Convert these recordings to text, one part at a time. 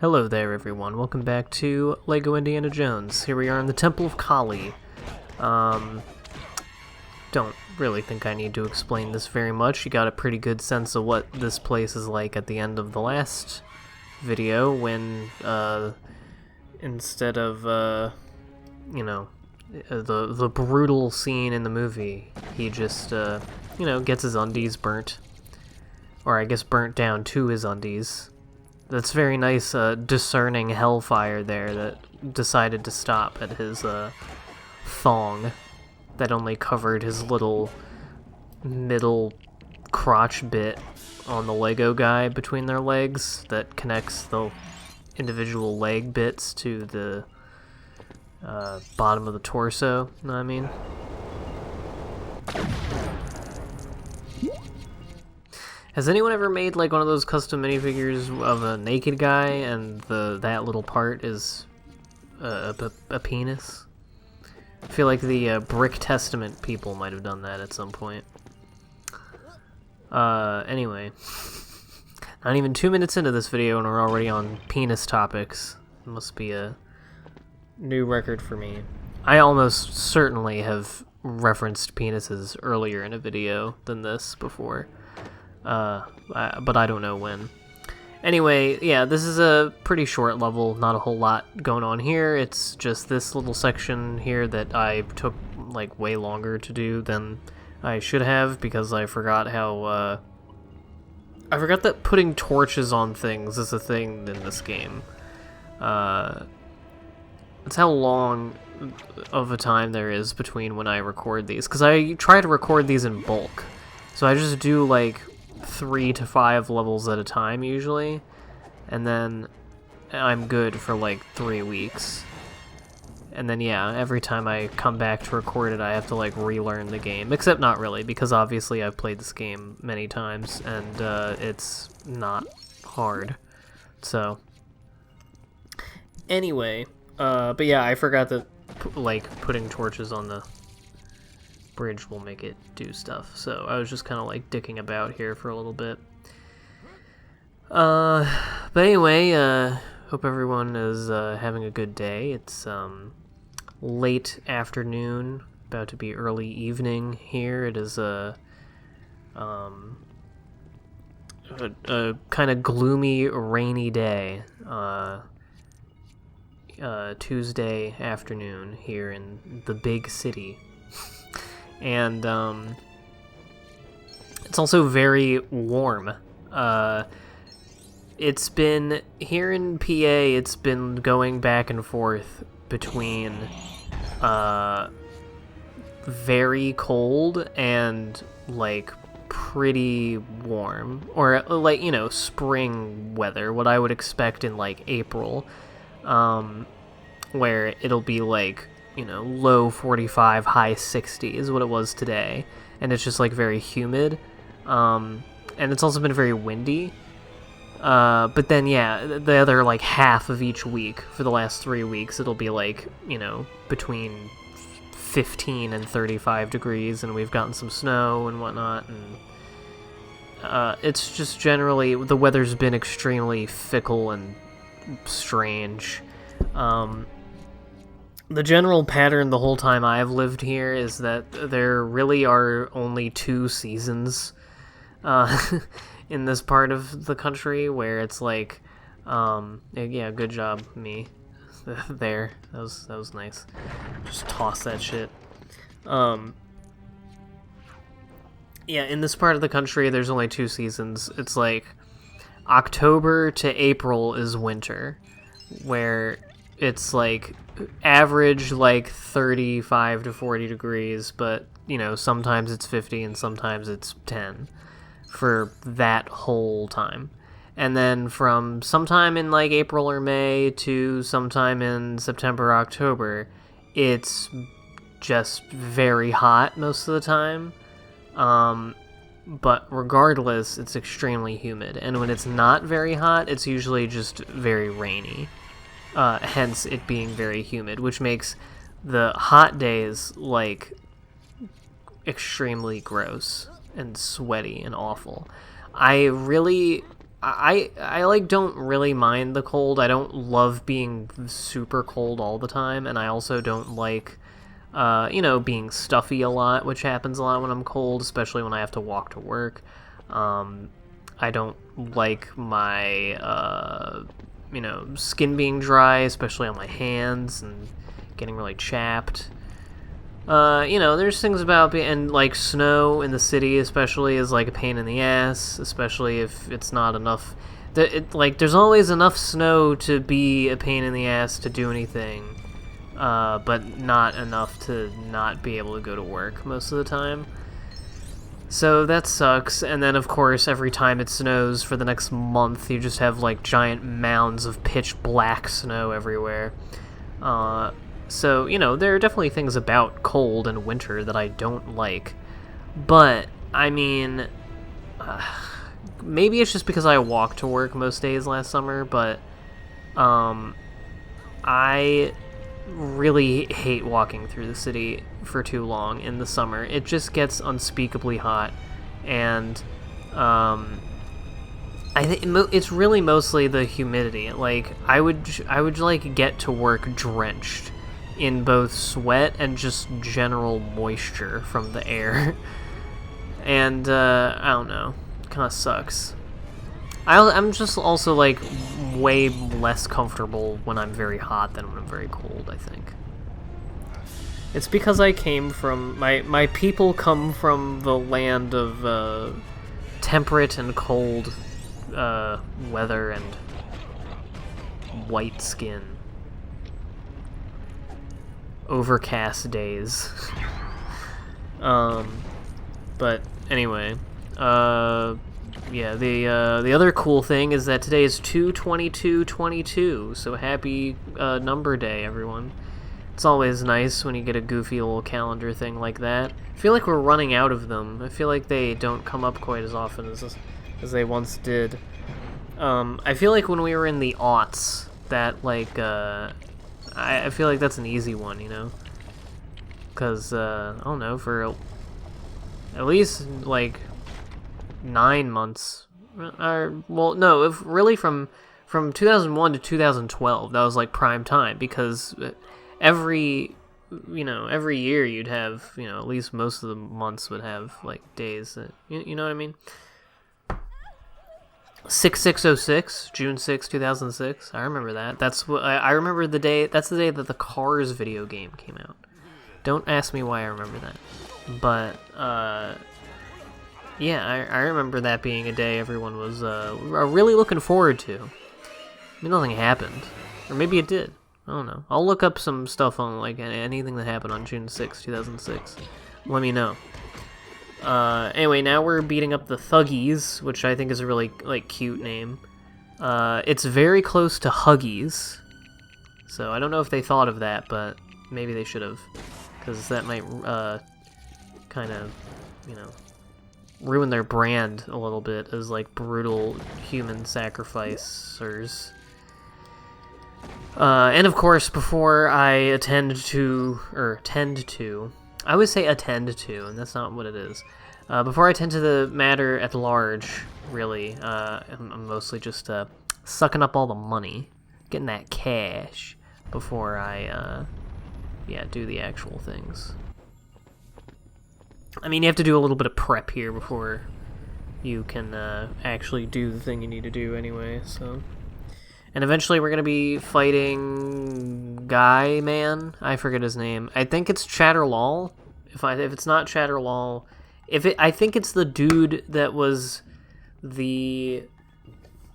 Hello there, everyone. Welcome back to LEGO Indiana Jones. Here we are in the Temple of Kali. Don't really think I need to explain this very much. You got a pretty good sense of what this place is like at the end of the last video when, instead of, the brutal scene in the movie, he just, gets his undies burnt. Or I guess burnt down to his undies. That's very nice, discerning hellfire there that decided to stop at his, thong that only covered his little middle crotch bit on the Lego guy between their legs that connects the individual leg bits to the, bottom of the torso, you know what I mean? Has anyone ever made like one of those custom minifigures of a naked guy and that little part is a penis? I feel like the Brick Testament people might have done that at some point. Anyway. Not even 2 minutes into this video and we're already on penis topics. It must be a new record for me. I almost certainly have referenced penises earlier in a video than this before. But I don't know when. Anyway, yeah, this is a pretty short level, not a whole lot going on here. It's just this little section here that I took, like, way longer to do than I should have, because I forgot how, I forgot that putting torches on things is a thing in this game. That's how long of a time there is between when I record these, because I try to record these in bulk. So I just do, like, 3 to 5 levels at a time usually, and then I'm good for like 3 weeks. And then yeah, every time I come back to record it I have to like relearn the game, except not really, because obviously I've played this game many times and it's not hard. So anyway, but yeah, I forgot that like putting torches on the bridge will make it do stuff, so I was just kind of like dicking about here for a little bit. But anyway, hope everyone is having a good day. It's late afternoon, about to be early evening here. It is a kind of gloomy, rainy day. Tuesday afternoon here in the big city. And it's also very warm. It's been, here in PA, it's been going back and forth between very cold and like pretty warm, or like, you know, spring weather, what I would expect in like April, where it'll be like, you know, low 45, high 60 is what it was today, and it's just like very humid, and it's also been very windy, but then yeah, the other like half of each week for the last 3 weeks it'll be like, you know, between 15 and 35 degrees, and we've gotten some snow and whatnot, and it's just generally, the weather's been extremely fickle and strange. The general pattern the whole time I've lived here is that there really are only 2 seasons in this part of the country, where it's like, yeah, good job, me. There, that was nice. Just toss that shit. Yeah, in this part of the country, there's only 2 seasons. It's like October to April is winter, where it's like average like 35 to 40 degrees, but you know, sometimes it's 50 and sometimes it's 10 for that whole time. And then from sometime in like April or May to sometime in September, October, it's just very hot most of the time. But regardless, it's extremely humid. And when it's not very hot, it's usually just very rainy. Hence it being very humid, which makes the hot days like extremely gross and sweaty and awful. I really I like don't really mind the cold. I don't love being super cold all the time, and I also don't like being stuffy a lot, which happens a lot when I'm cold, especially when I have to walk to work. I don't like my skin being dry, especially on my hands, and getting really chapped. There's things about and like snow in the city, especially, is like a pain in the ass, especially if it's not enough. There's always enough snow to be a pain in the ass to do anything, but not enough to not be able to go to work most of the time. So that sucks. And then, of course, every time it snows for the next month, you just have like giant mounds of pitch black snow everywhere. So, there are definitely things about cold and winter that I don't like. But, I mean, maybe it's just because I walked to work most days last summer, but I really hate walking through the city for too long in the summer. It just gets unspeakably hot, and I think it's really mostly the humidity. Like, I would like get to work drenched in both sweat and just general moisture from the air. And, I don't know. Kind of sucks. I'm just also, like, way less comfortable when I'm very hot than when I'm very cold, I think. It's because I came from... My people come from the land of, temperate and cold, weather and white skin. Overcast days. But anyway, yeah, the other cool thing is that today is 2/22/22, so happy number day, everyone. It's always nice when you get a goofy little calendar thing like that. I feel like we're running out of them. I feel like they don't come up quite as often as they once did. I feel like when we were in the aughts, that like I feel like that's an easy one, because I don't know, for at least like 9 months, well, no, if really from 2001 to 2012, that was like prime time, because every year you'd have, at least most of the months would have like days that, you know what I mean? 6606, June 6, 2006. I remember that. That's what I remember the day. That's the day that the Cars video game came out. Don't ask me why I remember that. But yeah, I remember that being a day everyone was really looking forward to. I mean, nothing happened, or maybe it did. I don't know. I'll look up some stuff on like anything that happened on June 6, 2006. Let me know. Anyway, now we're beating up the Thuggees, which I think is a really, like, cute name. It's very close to Huggies, so I don't know if they thought of that, but maybe they should have, because that might, kind of, ruin their brand a little bit as, like, brutal human sacrificers. And of course, before I tend to, I always say attend to, and that's not what it is. Before I tend to the matter at large, really, I'm mostly just sucking up all the money, getting that cash, before I, do the actual things. I mean, you have to do a little bit of prep here before you can actually do the thing you need to do anyway, so... And eventually we're going to be fighting Guy Man. I forget his name. I think it's Chatterlall. If it's not Chatterlall, I think it's the dude that was the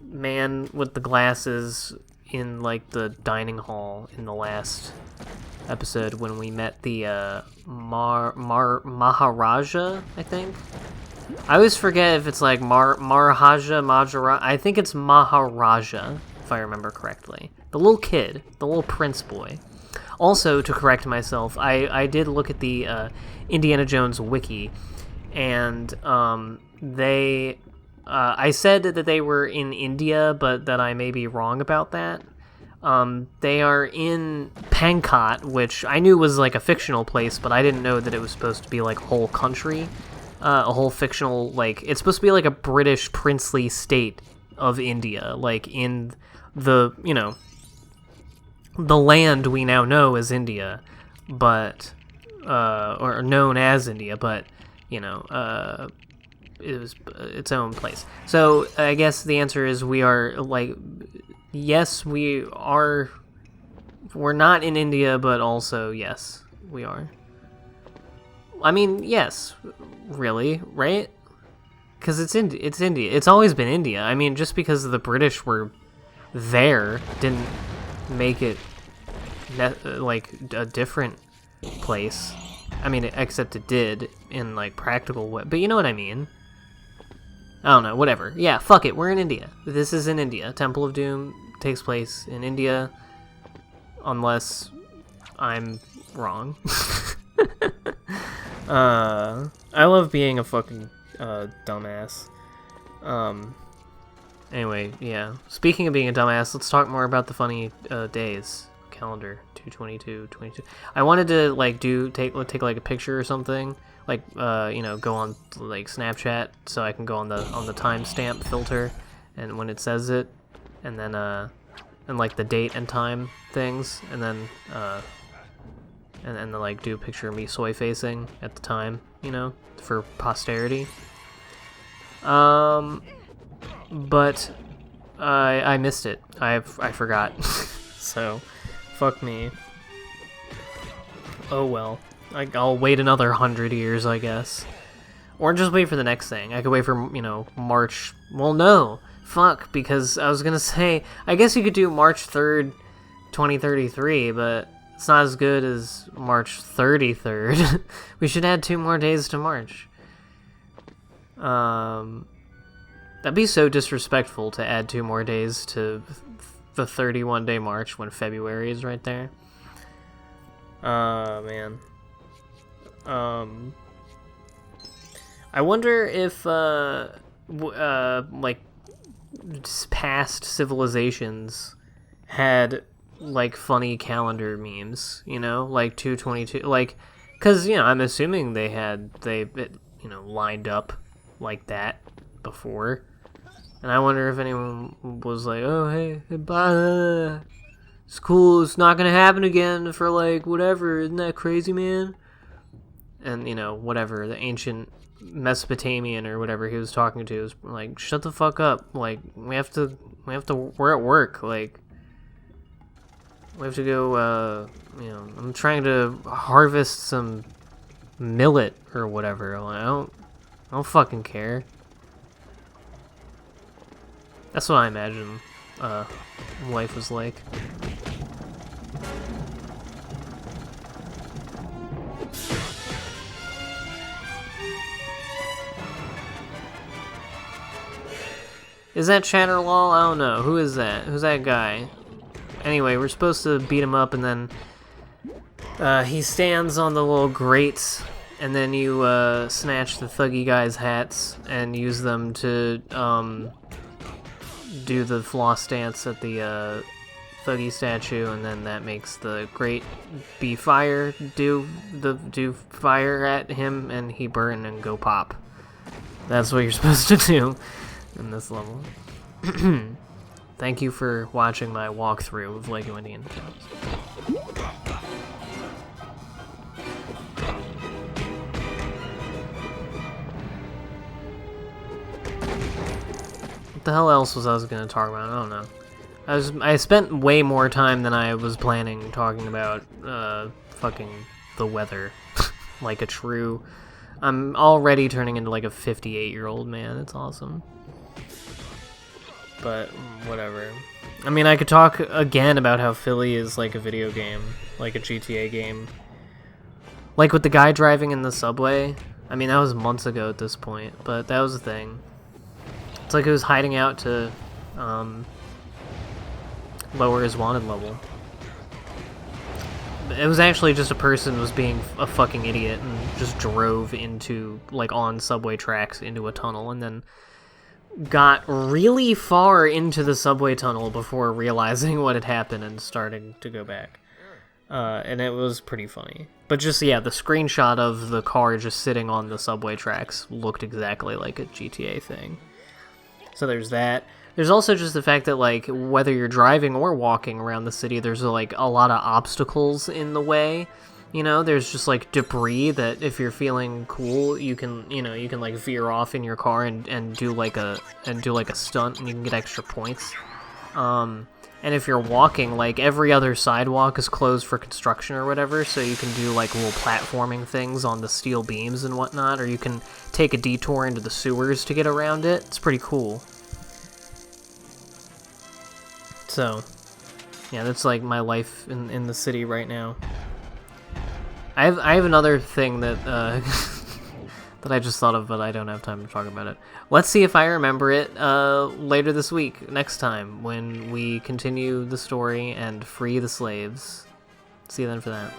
man with the glasses in like the dining hall in the last episode when we met the Maharaja, I think. I always forget if it's like Maharaja. I think it's Maharaja, if I remember correctly. The little kid, the little prince boy. Also, to correct myself, I did look at the Indiana Jones wiki, and I said that they were in India, but that I may be wrong about that. They are in Pankot, which I knew was like a fictional place, but I didn't know that it was supposed to be like a whole country, a whole fictional, like, it's supposed to be like a British princely state of India, like in the, you know, the land we now know as India, but, or known as India, but, you know, it was its own place. So I guess the answer is we are, like, yes, we are, we're not in India, but also, yes, we are. I mean, yes, really, right? Because it's India. It's always been India. I mean, just because the British were there didn't make it, like, a different place. I mean, except it did in, like, practical way. But you know what I mean? I don't know, whatever. Yeah, fuck it, we're in India. This is in India. Temple of Doom takes place in India, unless I'm wrong. I love being a fucking dumbass. Anyway, yeah. Speaking of being a dumbass, let's talk more about the funny days. Calendar 2/22/22. I wanted to like take like a picture or something, like you know, go on like Snapchat so I can go on the timestamp filter, and when it says it, and then and like the date and time things, and then and then like do a picture of me soy facing at the time, you know, for posterity. But I missed it. I forgot. So fuck me. Oh well. I'll wait another 100 years, I guess. Or just wait for the next thing. I could wait for, you know, March. Well, no. Fuck, because I was gonna say, I guess you could do March 3rd, 2033, but it's not as good as March 33rd. We should add 2 more days to March. That'd be so disrespectful to add 2 more days to the 31-day March when February is right there. Man. I wonder if, like, past civilizations had, like, funny calendar memes, you know? Like, 2/22, like, because, you know, I'm assuming they you know, lined up like that before. And I wonder if anyone was like, oh, hey, bye. It's cool, it's not gonna happen again for, like, whatever, isn't that crazy, man? And, you know, whatever, the ancient Mesopotamian or whatever he was talking to was like, shut the fuck up, like, we're at work, like, we have to go, you know, I'm trying to harvest some millet or whatever, like, I don't fucking care. That's what I imagine, life was like. Is that Chatterlall? I don't know. Who is that? Who's that guy? Anyway, we're supposed to beat him up, and then he stands on the little grates, and then you snatch the Thuggee guy's hats and use them to do the floss dance at the Thuggee statue, and then that makes the grate be fire, do fire at him, and he burn and go pop. That's what you're supposed to do in this level. Thank you for watching my walkthrough of LEGO Indiana Jones. What the hell else was I going to talk about? I don't know. I spent way more time than I was planning talking about fucking the weather. Like a true... I'm already turning into like a 58-year-old man. It's awesome. But whatever. I mean, I could talk again about how Philly is like a video game, like a GTA game. Like with the guy driving in the subway. I mean, that was months ago at this point, but that was the thing. It's like he was hiding out to lower his wanted level. It was actually just a person was being a fucking idiot and just drove into, like, on subway tracks into a tunnel, and then got really far into the subway tunnel before realizing what had happened and starting to go back. And it was pretty funny. But just, yeah, the screenshot of the car just sitting on the subway tracks looked exactly like a GTA thing. So there's that. There's also just the fact that, like, whether you're driving or walking around the city, there's, like, a lot of obstacles in the way. You know, there's just, like, debris that if you're feeling cool, you can, like, veer off in your car and do, like, a stunt, and you can get extra points. And if you're walking, like, every other sidewalk is closed for construction or whatever, so you can do, like, little platforming things on the steel beams and whatnot, or you can take a detour into the sewers to get around it. It's pretty cool. So, yeah, that's, like, my life in the city right now. I have another thing that, that I just thought of, but I don't have time to talk about it. Let's see if I remember it later this week, next time, when we continue the story and free the slaves. See you then for that.